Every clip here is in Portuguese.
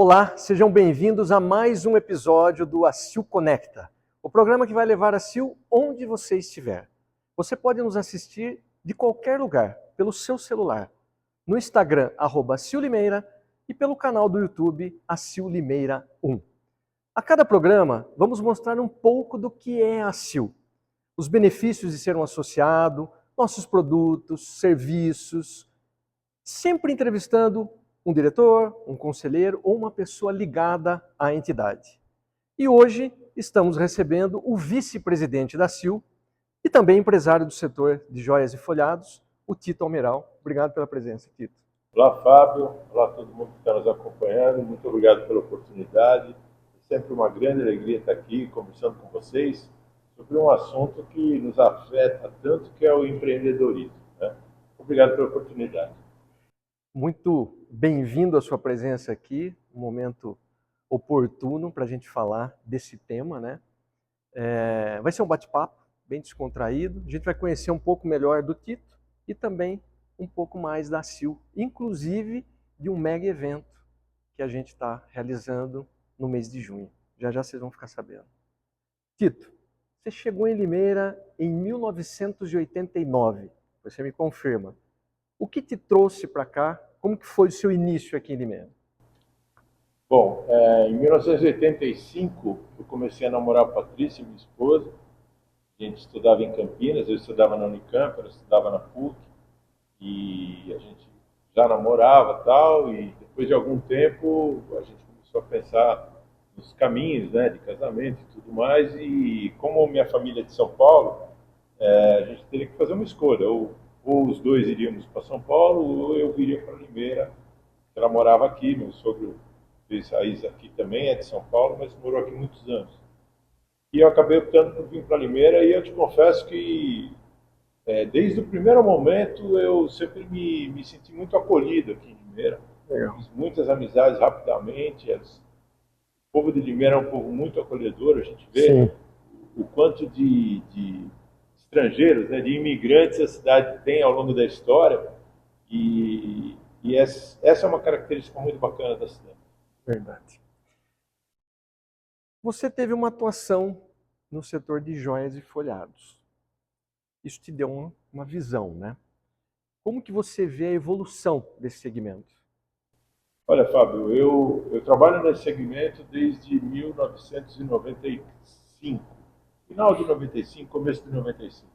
Olá, sejam bem-vindos a mais um episódio do ACIL Conecta, o programa que vai levar a ACIL onde você estiver. Você pode nos assistir de qualquer lugar, pelo seu celular, no Instagram, @ACIL Limeira, e pelo canal do YouTube, ACIL Limeira 1. A cada programa, vamos mostrar um pouco do que é a ACIL, os benefícios de ser um associado, nossos produtos, serviços, sempre entrevistando um diretor, um conselheiro ou uma pessoa ligada à entidade. E hoje estamos recebendo o vice-presidente da ACIL e também empresário do setor de joias e folhados, o Tito Almeral. Obrigado pela presença, Tito. Olá, Fábio. Olá a todo mundo que está nos acompanhando. Muito obrigado pela oportunidade. É sempre uma grande alegria estar aqui conversando com vocês sobre um assunto que nos afeta tanto, que é o empreendedorismo, né? Obrigado pela oportunidade. Muito bem-vindo a sua presença aqui, um momento oportuno para a gente falar desse tema, né? Vai ser um bate-papo bem descontraído, a gente vai conhecer um pouco melhor do Tito e também um pouco mais da ACIL, inclusive de um mega evento que a gente está realizando no mês de junho. Já já vocês vão ficar sabendo. Tito, você chegou em Limeira em 1989, você me confirma. O que te trouxe para cá? Como que foi o seu início aqui em Limeira? Bom, em 1985 eu comecei a namorar a Patrícia, minha esposa. A gente estudava em Campinas, eu estudava na Unicamp, ela estudava na PUC, e a gente já namorava e tal, e depois de algum tempo a gente começou a pensar nos caminhos, né, de casamento e tudo mais, e como minha família é de São Paulo, a gente teria que fazer uma escolha, ou os dois iríamos para São Paulo, ou eu viria para Limeira. Ela morava aqui, meu sogro fez raiz aqui também, é de São Paulo, mas morou aqui muitos anos. E eu acabei optando por vir para Limeira, e eu te confesso que desde o primeiro momento eu sempre me senti muito acolhido aqui em Limeira. Legal. Fiz muitas amizades rapidamente. O povo de Limeira é um povo muito acolhedor. A gente vê Sim. o quanto de estrangeiros, né, de imigrantes a cidade tem ao longo da história. E essa é uma característica muito bacana da cidade. Verdade. Você teve uma atuação no setor de joias e folhados. Isso te deu uma visão, né? Como que você vê a evolução desse segmento? Olha, Fábio, eu trabalho nesse segmento desde 1995. Final de 95, começo de 96.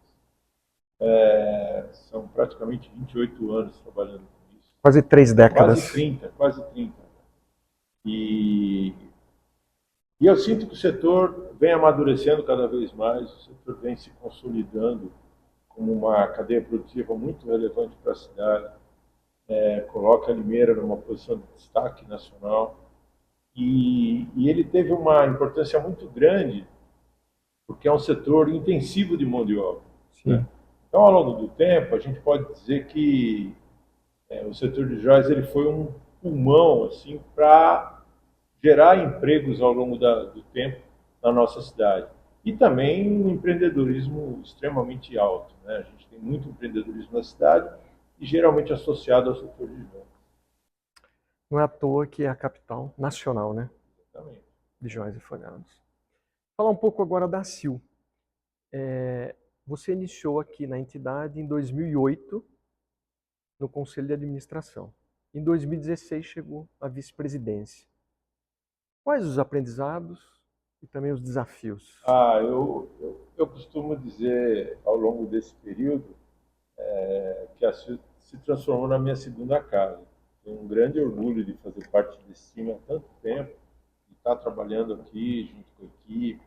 São praticamente 28 anos trabalhando com isso. Quase 3 décadas. Quase 30, quase 30. E, e eu sinto que o setor vem amadurecendo cada vez mais, o setor vem se consolidando como uma cadeia produtiva muito relevante para a cidade. Coloca a Limeira numa posição de destaque nacional. E ele teve uma importância muito grande, porque é um setor intensivo de mão de obra, né? Então, ao longo do tempo, a gente pode dizer que o setor de joias ele foi um pulmão assim, para gerar empregos ao longo do tempo na nossa cidade. E também um empreendedorismo extremamente alto, né? A gente tem muito empreendedorismo na cidade e geralmente associado ao setor de joias. Não é à toa que é a capital nacional, né? Exatamente. De joias e folhados. Falar um pouco agora da ACIL. Você iniciou aqui na entidade em 2008, no Conselho de Administração. Em 2016 chegou à vice-presidência. Quais os aprendizados e também os desafios? Eu costumo dizer, ao longo desse período, que a CIL se transformou na minha segunda casa. Tenho um grande orgulho de fazer parte desse time há tanto tempo, de estar trabalhando aqui junto com a equipe.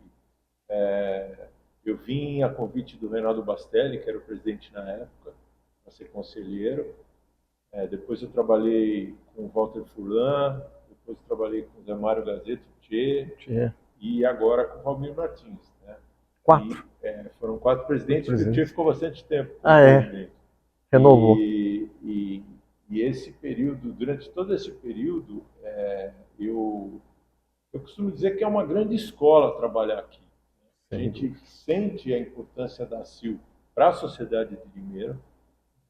Eu vim a convite do Reinaldo Bastelli, que era o presidente na época, para ser conselheiro. Depois eu trabalhei com o Walter Furlan, depois eu trabalhei com o Zé Mário Gazzetto, Tchê, e agora com o Valmir Martins, né? 4. Foram 4 presidentes, porque o Tchê ficou bastante tempo com o presidente. Renovou. E esse período, durante todo esse período, eu costumo dizer que é uma grande escola trabalhar aqui. A gente sente a importância da CIL para a sociedade de Limeira.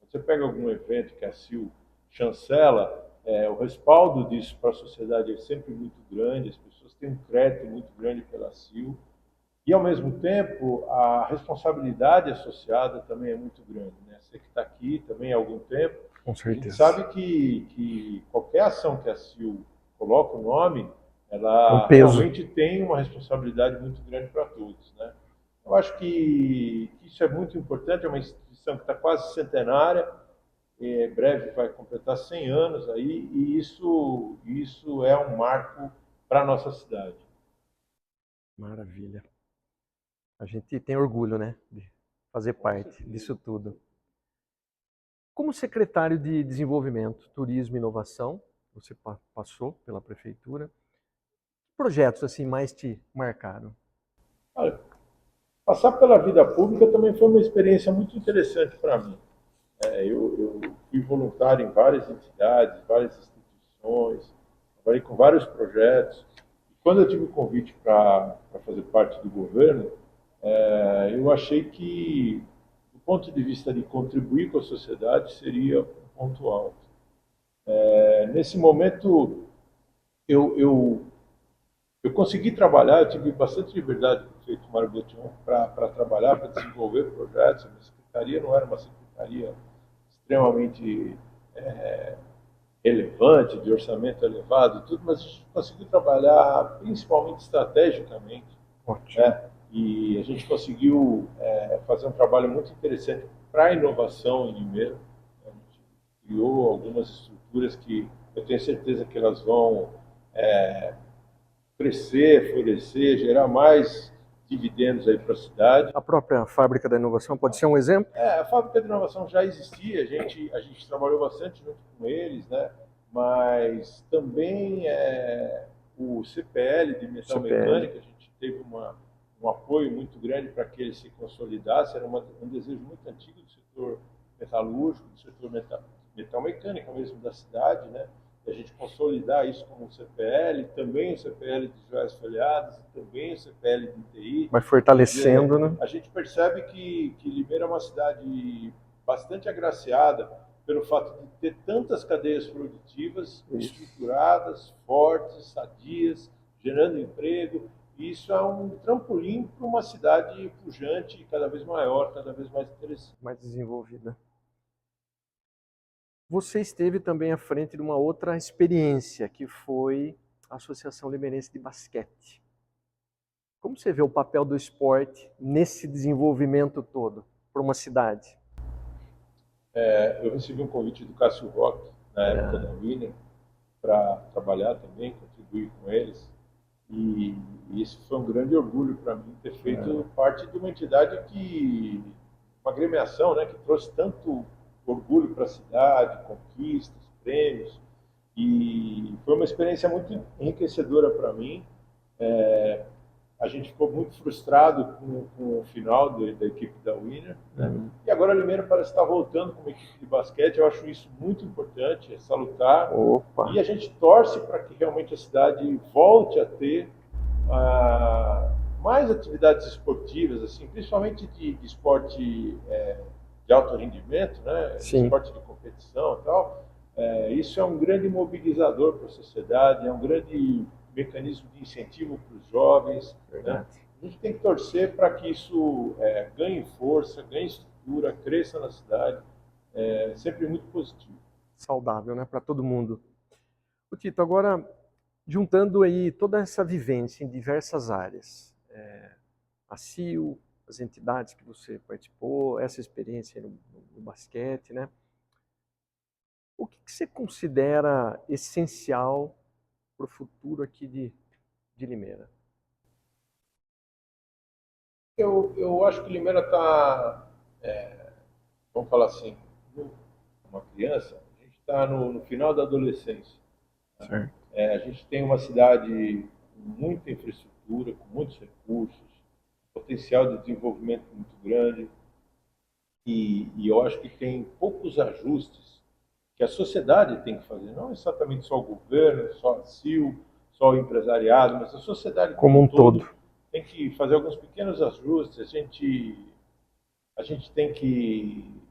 Você pega algum evento que a CIL chancela, o respaldo disso para a sociedade é sempre muito grande, as pessoas têm um crédito muito grande pela CIL, e, ao mesmo tempo, a responsabilidade associada também é muito grande, né? Você que está aqui também há algum tempo, Com a gente certeza. sabe que qualquer ação que a CIL coloca o nome, É um ela peso. realmente tem uma responsabilidade muito grande para todos, né? Eu acho que isso é muito importante, é uma instituição que está quase centenária, breve vai completar 100 anos aí, e isso é um marco para a nossa cidade. Maravilha. A gente tem orgulho, né, de fazer Com parte certeza. disso tudo. Como secretário de Desenvolvimento, Turismo e Inovação, você passou pela prefeitura. Que projetos assim mais te marcaram? Olha, passar pela vida pública também foi uma experiência muito interessante para mim. Eu fui voluntário em várias entidades, várias instituições, trabalhei com vários projetos. Quando eu tive o convite para fazer parte do governo, eu achei que, do ponto de vista de contribuir com a sociedade, seria um ponto alto. Nesse momento, eu eu consegui trabalhar, eu tive bastante liberdade com o prefeito Mário Botion para trabalhar, para desenvolver projetos. A minha secretaria não era uma secretaria extremamente relevante, de orçamento elevado e tudo, mas a gente conseguiu trabalhar principalmente estrategicamente, Ótimo. né? E a gente conseguiu fazer um trabalho muito interessante para a inovação em Limeira. A gente criou algumas estruturas que eu tenho certeza que elas vão crescer, florescer, gerar mais dividendos aí para a cidade. A própria Fábrica da Inovação pode ser um exemplo? A fábrica de inovação já existia, a gente trabalhou bastante junto com eles, né? Mas também o CPL de metal CPL. mecânica, a gente teve um apoio muito grande para que ele se consolidasse, era um desejo muito antigo do setor metalúrgico, do setor metal mecânica mesmo da cidade, né? E a gente consolidar isso como um CPL, também o CPL de joias folheadas, e também o CPL de TI. Vai fortalecendo, né? A gente percebe que Limeira é uma cidade bastante agraciada pelo fato de ter tantas cadeias produtivas estruturadas, fortes, sadias, gerando emprego. E isso é um trampolim para uma cidade pujante, cada vez maior, cada vez mais interessante. Mais desenvolvida. Você esteve também à frente de uma outra experiência, que foi a Associação Limeirense de Basquete. Como você vê o papel do esporte nesse desenvolvimento todo para uma cidade? Eu recebi um convite do Cássio Roque, na época da Winner, para trabalhar também, contribuir com eles. E isso foi um grande orgulho para mim ter feito parte de uma entidade uma agremiação, né, que trouxe tanto orgulho para a cidade, conquistas, prêmios. E foi uma experiência muito enriquecedora para mim. A gente ficou muito frustrado com o final da equipe da Winner, né? E agora a Limeira parece estar voltando com uma equipe de basquete. Eu acho isso muito importante, é salutar. Opa. E a gente torce para que realmente a cidade volte a ter mais atividades esportivas, assim, principalmente de esporte de alto rendimento, né? Sim. Esporte de competição e tal. Isso é um grande mobilizador para a sociedade, é um grande mecanismo de incentivo para os jovens. Né? A gente tem que torcer para que isso ganhe força, ganhe estrutura, cresça na cidade. Sempre muito positivo. Saudável, né, para todo mundo. O Tito, agora juntando aí toda essa vivência em diversas áreas, a CIL, as entidades que você participou, essa experiência no basquete, né? O que você considera essencial para o futuro aqui de Limeira? Eu acho que Limeira está, vamos falar assim, uma criança, a gente está no final da adolescência. Certo. A gente tem uma cidade com muita infraestrutura, com muitos recursos, potencial de desenvolvimento muito grande, e eu acho que tem poucos ajustes que a sociedade tem que fazer, não exatamente só o governo, só a CIL, só o empresariado, mas a sociedade Como um todo tem que fazer alguns pequenos ajustes. A gente tem que,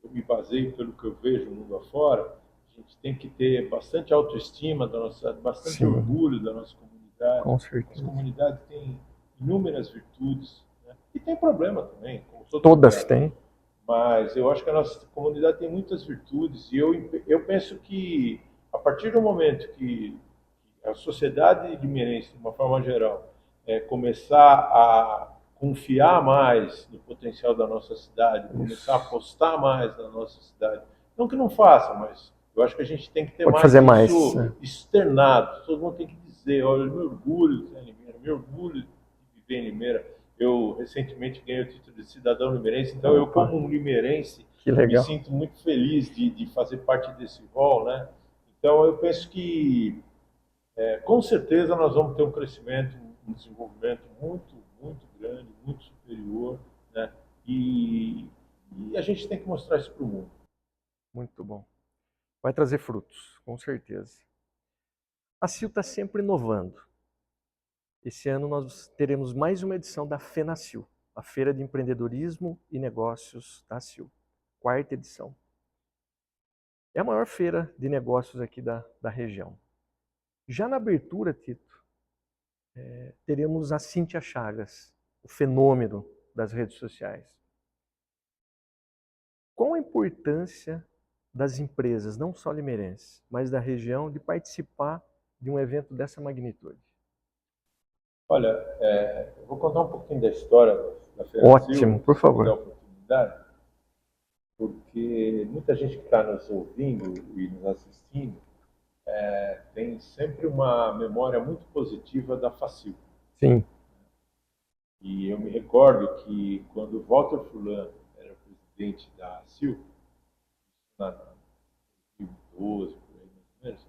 eu me baseio pelo que eu vejo no mundo afora, a gente tem que ter bastante autoestima da nossa, bastante Sim. orgulho da nossa comunidade. Com As certeza. comunidades têm inúmeras virtudes, né? E tem problema também, como todo Todas lugar. têm. Mas eu acho que a nossa comunidade tem muitas virtudes e eu penso que a partir do momento que a sociedade limeirense, de uma forma geral, começar a confiar mais no potencial da nossa cidade, começar a apostar mais na nossa cidade, não que não faça, mas eu acho que a gente tem que ter Pode mais fazer isso mais. externado. Todo mundo tem que dizer, olha, eu me orgulho de ser em Limeira, me orgulho de viver em Limeira. Eu recentemente ganhei o título de cidadão limeirense, então eu, Opa. como um limeirense, Que me legal. sinto muito feliz de fazer parte desse rol, né? Então eu penso que com certeza nós vamos ter um crescimento, um desenvolvimento muito, muito grande, muito superior, né? E a gente tem que mostrar isso para o mundo. Muito bom. Vai trazer frutos, com certeza. A CIL está sempre inovando. Esse ano nós teremos mais uma edição da FENACIL, a Feira de Empreendedorismo e Negócios da CIL, 4ª edição. É a maior feira de negócios aqui da região. Já na abertura, Tito, teremos a Cíntia Chagas, o fenômeno das redes sociais. Qual a importância das empresas, não só limeirenses, mas da região, de participar de um evento dessa magnitude? Olha, eu vou contar um pouquinho da história da FENACIL. Ótimo, por favor. Se me der a oportunidade, porque muita gente que está nos ouvindo e nos assistindo tem sempre uma memória muito positiva da FACIL. Sim. E eu me recordo que quando Walter Furlan era presidente da CIL, na 2012, por aí mais ou menos,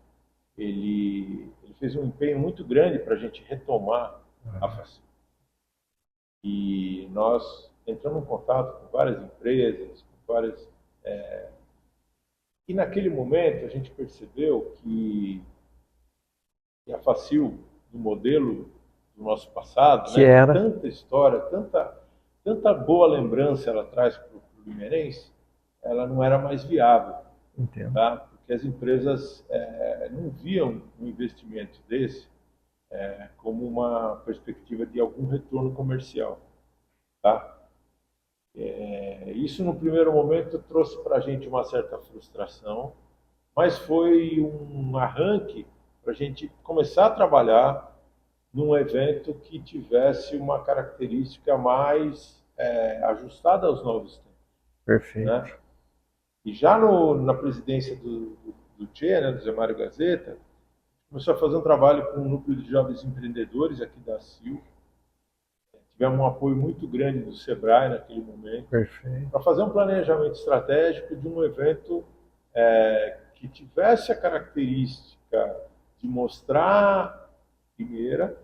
ele fez um empenho muito grande para a gente retomar a FACIL. E nós entramos em contato com várias empresas, com várias... E naquele momento a gente percebeu que a FACIL, do modelo do nosso passado, Que né, era... tanta história, tanta boa lembrança ela traz para o limeirense, ela não era mais viável. Entendo. Tá? Porque as empresas não viam um investimento desse como uma perspectiva de algum retorno comercial. Tá? Isso, no primeiro momento, trouxe para a gente uma certa frustração, mas foi um arranque para a gente começar a trabalhar num evento que tivesse uma característica mais ajustada aos novos tempos. Perfeito. Né? E já na presidência do Tchê, né, do Zé Mário Gazeta, começou a fazer um trabalho com um núcleo de jovens empreendedores aqui da CIL. Tivemos um apoio muito grande do SEBRAE naquele momento, para fazer um planejamento estratégico de um evento que tivesse a característica de mostrar Limeira,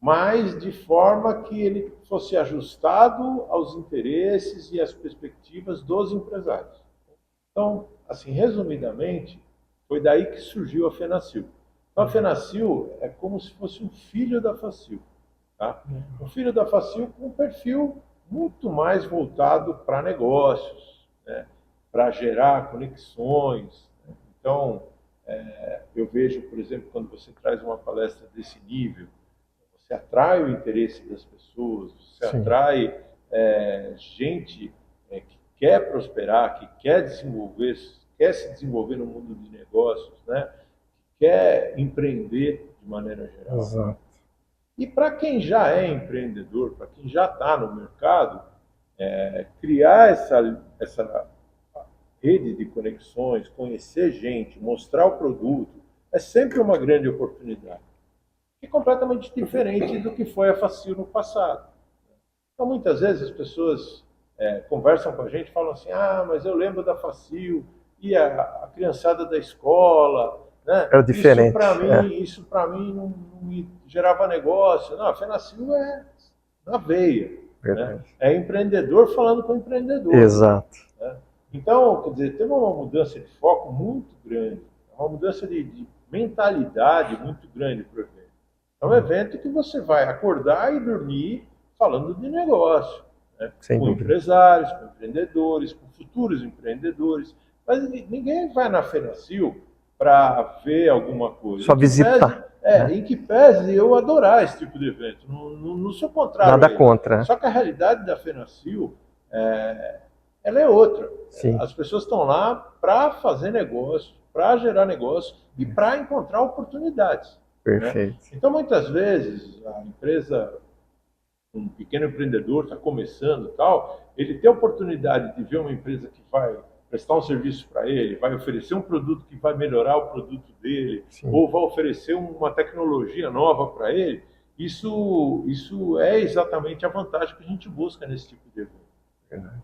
mas de forma que ele fosse ajustado aos interesses e às perspectivas dos empresários. Então, assim, resumidamente, foi daí que surgiu a FENACIL. Então, a FENACIL é como se fosse um filho da FACIL. Tá? Um filho da FACIL com um perfil muito mais voltado para negócios, né? Para gerar conexões. Né? Então, eu vejo, por exemplo, quando você traz uma palestra desse nível, você atrai o interesse das pessoas, você Sim. atrai gente que quer prosperar, que quer desenvolver, quer se desenvolver no mundo de negócios, né? Que quer empreender de maneira geral. Exato. E para quem já é empreendedor, para quem já está no mercado, criar essa rede de conexões, conhecer gente, mostrar o produto, é sempre uma grande oportunidade. É completamente diferente do que foi a FACIL no passado. Então, muitas vezes as pessoas conversam com a gente e falam assim, mas eu lembro da FACIL e a criançada da escola, né? Era diferente. Isso para mim não me gerava negócio. Não, a FENACIL é na veia. Né? É empreendedor falando com empreendedor. Exato. Né? Então, quer dizer, teve uma mudança de foco muito grande, uma mudança de mentalidade muito grande para o evento. É um evento que você vai acordar e dormir falando de negócio, né? Com empresários, com empreendedores, com futuros empreendedores. Mas ninguém vai na FENACIL para ver alguma coisa. Só visitar. Em que pese eu adorar esse tipo de evento, não sou contrário Nada a ele. contra. Só que a realidade da FENACIL, ela é outra. Sim. As pessoas estão lá para fazer negócio, para gerar negócio e para encontrar oportunidades. Perfeito. Né? Então, muitas vezes, a empresa, um pequeno empreendedor está começando e tal, ele tem a oportunidade de ver uma empresa que vai prestar um serviço para ele, vai oferecer um produto que vai melhorar o produto dele, Sim. ou vai oferecer uma tecnologia nova para ele. Isso é exatamente a vantagem que a gente busca nesse tipo de evento. Verdade.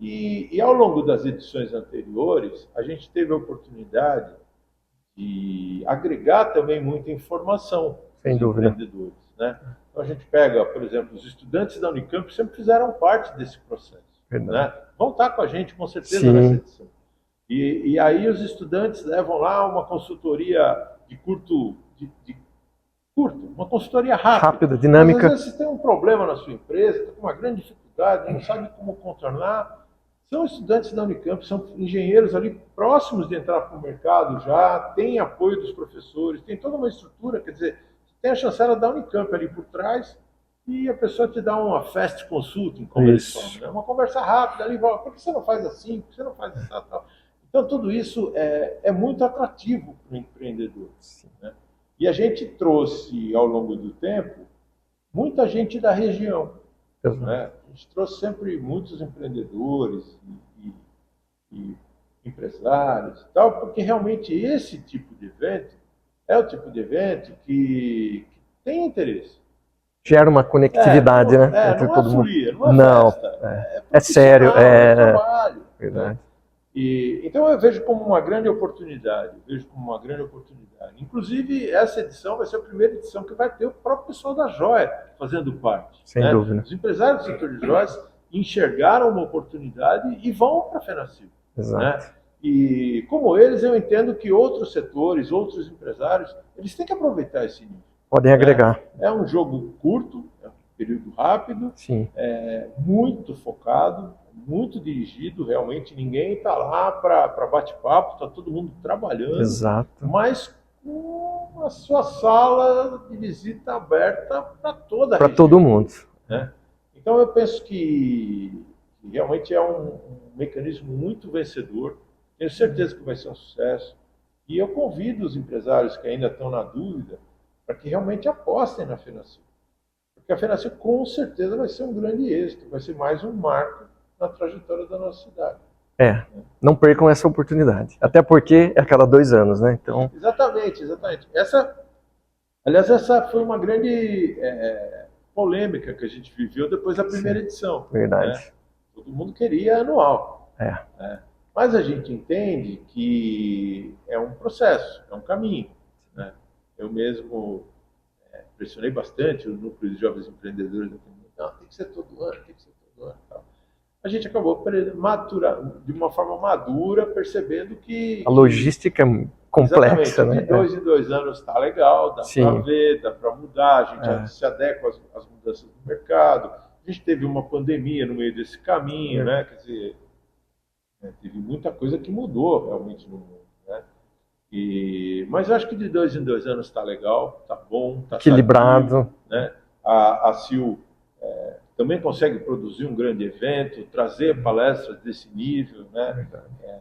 E ao longo das edições anteriores, a gente teve a oportunidade de agregar também muita informação Sem dos dúvida. empreendedores. Né? Então a gente pega, por exemplo, os estudantes da Unicamp sempre fizeram parte desse processo. Né? Vão estar com a gente com certeza Sim. nessa edição. E aí os estudantes levam lá uma consultoria de curto, uma consultoria rápida, dinâmica. Mas às vezes você tem um problema na sua empresa, está com uma grande dificuldade, não sabe como contornar. São estudantes da Unicamp, são engenheiros ali próximos de entrar para o mercado já, tem apoio dos professores, tem toda uma estrutura, quer dizer, tem a chancela da Unicamp ali por trás e a pessoa te dá uma fast consulting, como eles falam, né? Uma conversa rápida ali, por que você não faz assim, por que você não faz isso, tal. Então tudo isso é muito atrativo para o empreendedor. Né? E a gente trouxe, ao longo do tempo, muita gente da região. Né? A gente trouxe sempre muitos empreendedores e empresários e tal, porque realmente esse tipo de evento é o tipo de evento que tem interesse. Gera uma conectividade, né? Entre todo mundo. Não é festa. É sério. É trabalho. Verdade. Né? Então eu vejo como uma grande oportunidade. Inclusive, essa edição vai ser a primeira edição que vai ter o próprio pessoal da joia fazendo parte. Sem dúvida. Os empresários do setor de joias enxergaram uma oportunidade e vão para a FENACIL. Exato. Né? E como eles, eu entendo que outros setores, outros empresários, eles têm que aproveitar esse nível. Podem agregar. É um jogo curto, é um período rápido, Sim. Muito focado, muito dirigido, realmente ninguém está lá para bate-papo, está todo mundo trabalhando. Exato. Mas com a sua sala de visita aberta para toda a região. Para todo mundo. Né? Então eu penso que realmente é um mecanismo muito vencedor, tenho certeza que vai ser um sucesso, e eu convido os empresários que ainda estão na dúvida para que realmente apostem na FENACIL. Porque a FENACIL com certeza vai ser um grande êxito, vai ser mais um marco na trajetória da nossa cidade. Não percam essa oportunidade. Até porque é a cada 2 anos, né? Então... Exatamente. Aliás, essa foi uma grande polêmica que a gente viveu depois da primeira edição. Verdade. Né? Todo mundo queria anual. Né? Mas a gente entende que é um processo, é um caminho. Né? Eu mesmo pressionei bastante o núcleo de jovens empreendedores. Não, tem que ser todo ano, tem que ser todo ano. Tal. A gente acabou de uma forma madura, percebendo que... A logística é complexa, né? De 2 em 2 anos está legal, dá para ver, dá para mudar, a gente se adequa às mudanças do mercado. A gente teve uma pandemia no meio desse caminho, né? Quer dizer, teve muita coisa que mudou realmente no mundo, né? Mas eu acho que de 2 em 2 anos está legal, está bom, está equilibrado. Sadio, né? A CIL também consegue produzir um grande evento, trazer palestras desse nível, né?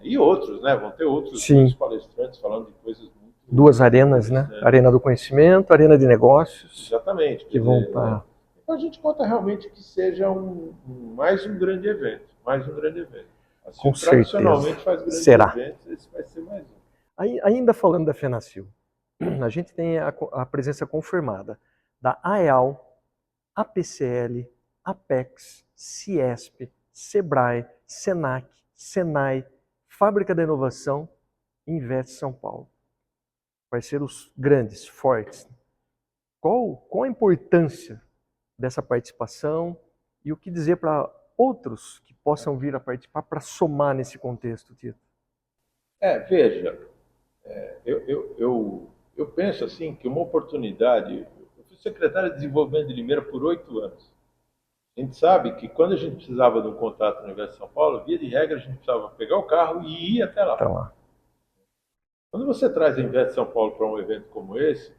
E outros, né? Vão ter outros palestrantes falando de coisas muito... 2 arenas, né? Arena do conhecimento, arena de negócios. Exatamente. Que vão estar... Então a gente conta realmente que seja mais um grande evento, Assim, com tradicionalmente certeza. faz grandes Será. eventos, esse vai ser mais um. Ainda falando da FENACIL, a gente tem a presença confirmada da AEAL, APCL, Apex, Ciesp, Sebrae, Senac, Senai, Fábrica da Inovação e Invest São Paulo. Parceiros grandes, fortes. Qual a importância dessa participação e o que dizer para outros que possam vir a participar para somar nesse contexto, Tito? Veja, eu penso assim que uma oportunidade... Eu fui secretário de Desenvolvimento de Limeira por 8 anos. A gente sabe que quando a gente precisava de um contrato no Universo de São Paulo, via de regra, a gente precisava pegar o carro e ir até lá. Quando você traz a Invest São Paulo para um evento como esse,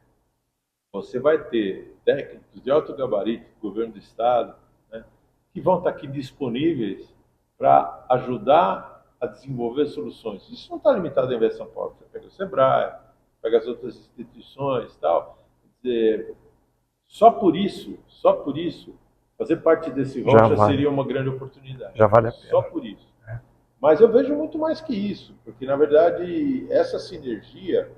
você vai ter técnicos de alto gabarito do governo do estado, né, que vão estar aqui disponíveis para ajudar a desenvolver soluções. Isso não está limitado à Invest São Paulo. Você pega o Sebrae, pega as outras instituições e tal. Quer dizer, só por isso, fazer parte desse Rocha seria uma grande oportunidade. Já vale a pena. Só por isso. Mas eu vejo muito mais que isso, porque, na verdade, essa sinergia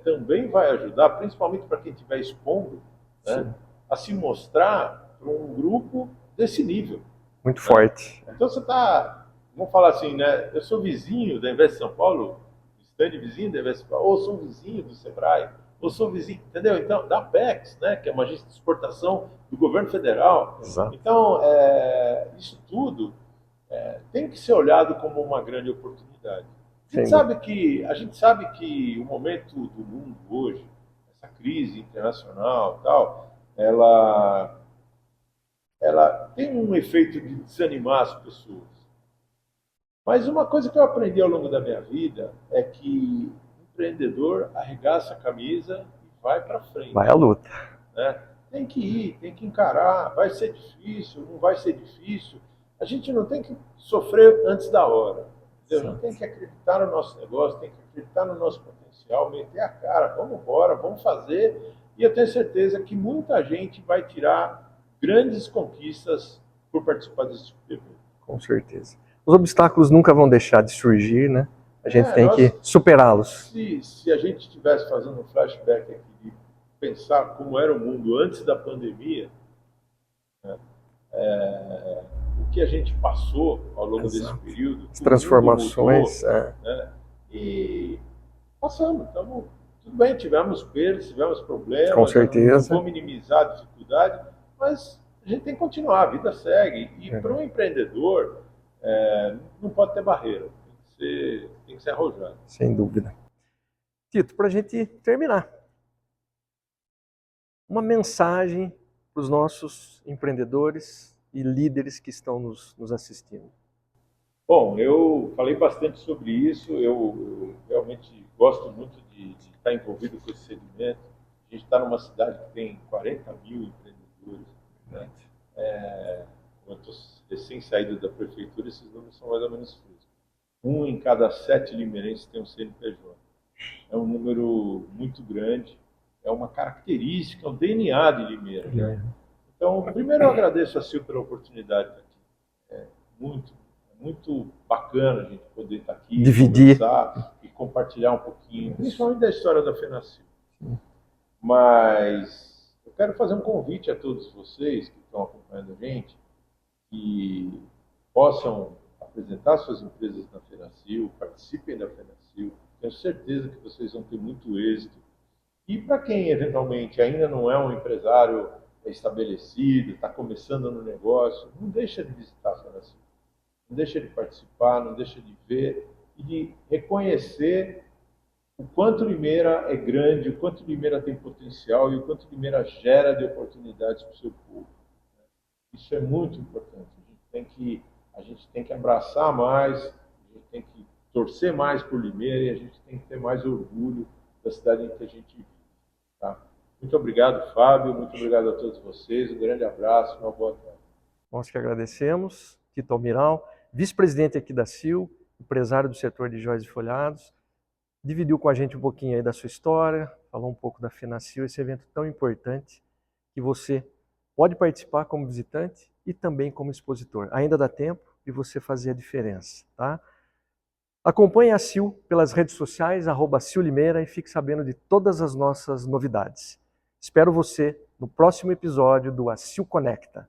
também vai ajudar, principalmente para quem estiver expondo, né, a se mostrar para um grupo desse nível. Muito forte. Então você está, vamos falar assim, né? Eu sou vizinho da Invest São Paulo, stand vizinho da Invest São Paulo, ou sou vizinho do Sebrae, ou sou vizinho, entendeu? Então, da Apex, né, que é uma agência de exportação do governo federal. Exato. Então, isso tudo tem que ser olhado como uma grande oportunidade. A gente sabe que o momento do mundo hoje, essa crise internacional, tal, ela tem um efeito de desanimar as pessoas. Mas uma coisa que eu aprendi ao longo da minha vida é que o empreendedor arregaça a camisa e vai para frente. Vai à luta. Né? Tem que ir, tem que encarar, vai ser difícil, não vai ser difícil. A gente não tem que sofrer antes da hora. A gente tem que acreditar no nosso negócio, tem que acreditar no nosso potencial, meter a cara, vamos embora, vamos fazer. E eu tenho certeza que muita gente vai tirar grandes conquistas por participar desse tipo de evento. Com certeza. Os obstáculos nunca vão deixar de surgir, né? A gente tem que superá-los. Se a gente estivesse fazendo um flashback aqui de pensar como era o mundo antes da pandemia, né, o que a gente passou ao longo desse período, as transformações, mudou, né, e passamos, tudo bem, tivemos perdas, tivemos problemas, com certeza. Não vou minimizar a dificuldade, mas a gente tem que continuar, a vida segue. E para um empreendedor, não pode ter barreira, tem que ser arrojado. Sem dúvida. Tito, para a gente terminar, uma mensagem para os nossos empreendedores e líderes que estão nos assistindo. Bom, eu falei bastante sobre isso, eu realmente gosto muito de estar envolvido com esse segmento. A gente está numa cidade que tem 40 mil empreendedores, né? Eu estou recém saído da prefeitura, esses números são mais ou menos frescos. 1 em cada 7 limeirenses tem um CNPJ. É um número muito grande, é uma característica, um DNA de Limeira. Então, primeiro eu agradeço a Sil pela oportunidade de estar aqui. É muito bacana a gente poder estar aqui, dividir, conversar e compartilhar um pouquinho, principalmente da história da FENACIL. Mas eu quero fazer um convite a todos vocês que estão acompanhando a gente, que possam apresentar suas empresas na FENACIL, participem da FENACIL. Tenho certeza que vocês vão ter muito êxito. E para quem eventualmente ainda não é um empresário estabelecido, está começando no negócio, não deixa de visitar a FENACIL. Não deixa de participar, não deixa de ver e de reconhecer o quanto Limeira é grande, o quanto Limeira tem potencial e o quanto Limeira gera de oportunidades para o seu povo. Isso é muito importante. A gente tem que abraçar mais, a gente tem que torcer mais por Limeira e a gente tem que ter mais orgulho da cidade em que a gente vive. Tá? Muito obrigado, Fábio. Muito obrigado a todos vocês. Um grande abraço e uma boa tarde. Nós que agradecemos. Tito Almiral, vice-presidente aqui da Sil, empresário do setor de joias e folhados, dividiu com a gente um pouquinho aí da sua história, falou um pouco da FENACIL, esse evento tão importante que você pode participar como visitante e também como expositor. Ainda dá tempo de você fazer a diferença, tá? Acompanhe a Sil pelas redes sociais, @SilLimeira, e fique sabendo de todas as nossas novidades. Espero você no próximo episódio do A Sil Conecta.